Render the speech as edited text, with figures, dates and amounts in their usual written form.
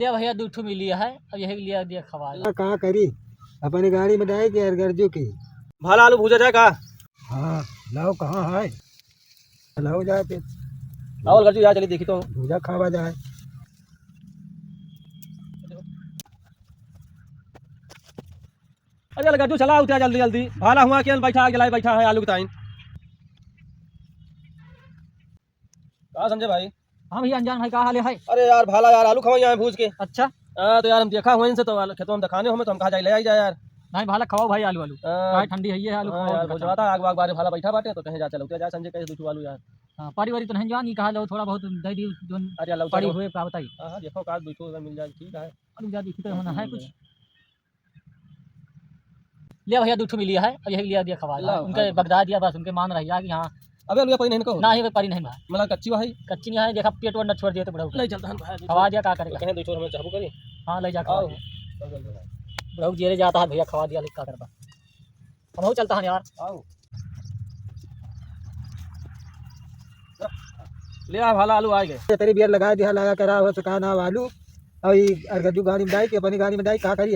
ये भैया दूठू मिली है अब यही लिया दिया खवा कहाँ करी अपनी गाड़ी में डाई के गर्जू की भाला आलू भूजा जाए का। हाँ लाओ कहाँ है लाओ जाए फिर और गर्जू यार चली देखी तो भूजा खावा जाए। अरे गर्जू चला उठा जल्दी जल्दी भाला हुआ क्या बैठा जलाए बैठा है आलू की ताइन। कहा संजय भाई। हाँ भैया अनजान भाई कहा हाल है। अरे यार भाला यार आलू खवाई यहाँ भूज के। अच्छा तो यार हम देखा हुआ इनसे तो खेतों में दिखाने हो तो हम कहा जाए ले आई जाए यार। नहीं भाला खवाओ भाई आलू आलू ठंडी है ये आलू यार भुजवाता आग वाग बारे भाला बैठा बाटे तो कहीं जा चलो उठा जाए संजय कैसे दूठू आलू यार। हाँ पारी वारी तो नहीं जान कहा लो थोड़ा बहुत दे दी जोन अरे अल्लाह पड़ी हुए का बताई। हाँ देखो काश दूठू अगर मिल जाए ठीक है। आलू ज्यादा दिखते होना है कुछ लिया भैया दूठू मिली है अब यही लिया दिया खवा उनके बगदा दिया बस उनके मान रही कि हाँ अबे आलू पड़ी नहीं को ना ही परी नहीं भाई मतलब कच्ची भाई कच्ची नहीं है देखा पेट वर न छोड़ दिया तो बड़ा ले चलता है खवा दिया का करेगा कहीं दूठू हमें चाबू करी। हाँ ले जा खवा बड़ा जेरे जाता है भैया खवा दिया लिखा करबा हम चलता है यार आओ ले आ भाला आलू आ गए तेरी बियर लगा दिया लगा करा हो सका ना आलू और गर्जू गाड़ी में डाई के अपनी गाड़ी में डाई कहाँ करी